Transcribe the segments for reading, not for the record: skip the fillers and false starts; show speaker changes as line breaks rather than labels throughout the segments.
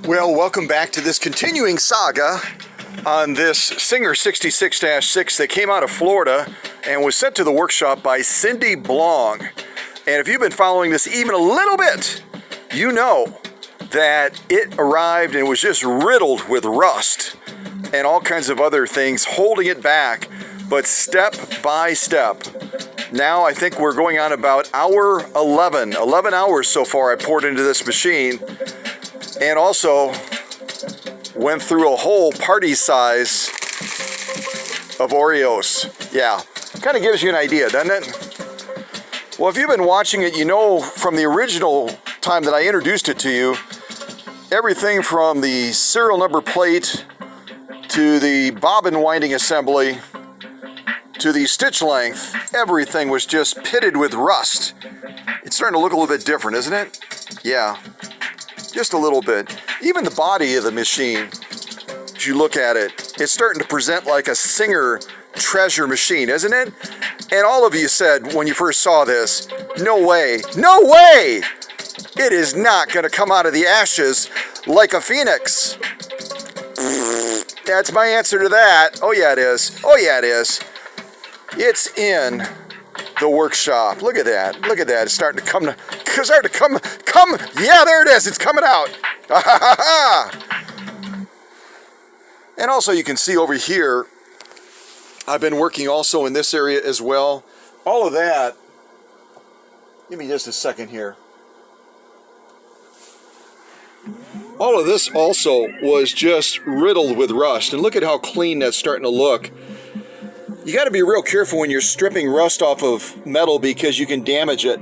Well, welcome back to this continuing saga on this Singer 66-6 that came out of Florida and was sent to the workshop by Cindy Blong. And if you've been following this even a little bit, you know that it arrived and was just riddled with rust and all kinds of other things holding it back. But step by step, now I think we're going on about hour 11 hours so far I poured into this machine. And also went through a whole party size of Oreos. Yeah, kind of gives you an idea, doesn't it? Well, if you've been watching it, you know from the original time that I introduced it to you, everything from the serial number plate to the bobbin winding assembly to the stitch length, everything was just pitted with rust. It's starting to look a little bit different, isn't it? Yeah. Just a little bit. Even the body of the machine, as you look at it, it's starting to present like a Singer treasure machine, isn't it? And all of you said when you first saw this, no way, no way! It is not going to come out of the ashes like a phoenix. That's my answer to that. Oh yeah, it is. Oh yeah, it is. It's in the workshop. Look at that. Look at that. It's starting to come. Yeah, there it is. It's coming out. And also you can see over here, I've been working also in this area as well. All of that. Give me just a second here. All of this also was just riddled with rust. And look at how clean that's starting to look. You got to be real careful when you're stripping rust off of metal because you can damage it.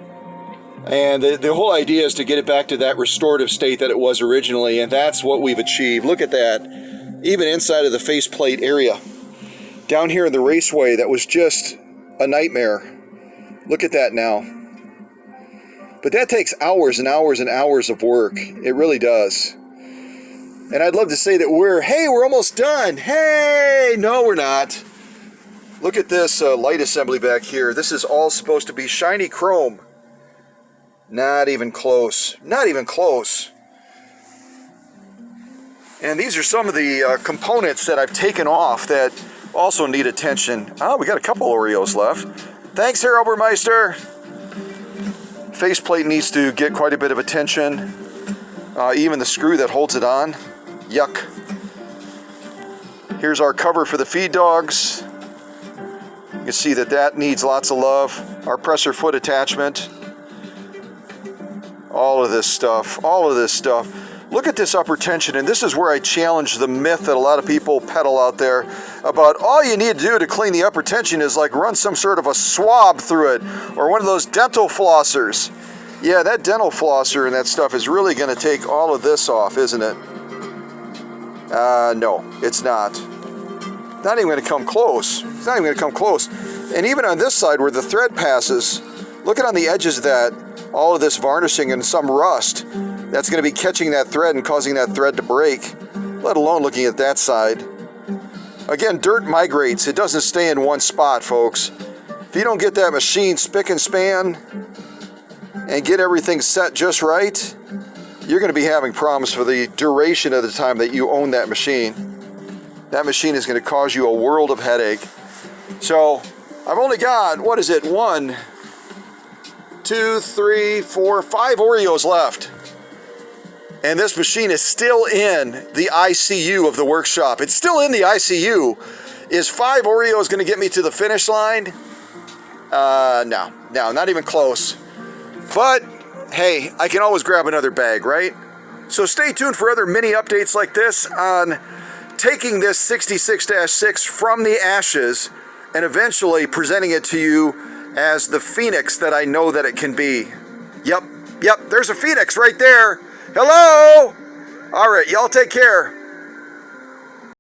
And the whole idea is to get it back to that restorative state that it was originally, and that's what we've achieved. Look at that. Even inside of the faceplate area. Down here in the raceway, that was just a nightmare. Look at that now. But that takes hours and hours and hours of work. It really does. And I'd love to say that we're almost done. Hey, no, we're not. Look at this light assembly back here. This is all supposed to be shiny chrome. Not even close. Not even close. And these are some of the components that I've taken off that also need attention. Oh, we got a couple Oreos left. Thanks, Herr Obermeister. Faceplate needs to get quite a bit of attention. Even the screw that holds it on. Yuck. Here's our cover for the feed dogs. You can see that needs lots of love. Our presser foot attachment. All of this stuff. All of this stuff. Look at this upper tension, and this is where I challenge the myth that a lot of people peddle out there about all you need to do to clean the upper tension is like run some sort of a swab through it or one of those dental flossers. Yeah, that dental flosser and that stuff is really going to take all of this off, isn't it? No, it's not. Not even going to come close. It's not even going to come close. And even on this side where the thread passes, look at on the edges of that, all of this varnishing and some rust. That's going to be catching that thread and causing that thread to break, let alone looking at that side. Again, dirt migrates. It doesn't stay in one spot, folks. If you don't get that machine spick and span and get everything set just right, you're going to be having problems for the duration of the time that you own that machine. That machine is going to cause you a world of headache. So I've only got, 1, 2, 3, 4, 5 Oreos left. And this machine is still in the ICU of the workshop. It's still in the ICU. Is 5 Oreos going to get me to the finish line? No, not even close. But hey, I can always grab another bag, right? So stay tuned for other mini updates like this on taking this 66-6 from the ashes and eventually presenting it to you as the phoenix that I know that it can be. Yep, there's a phoenix right there. Hello! All right, y'all take care.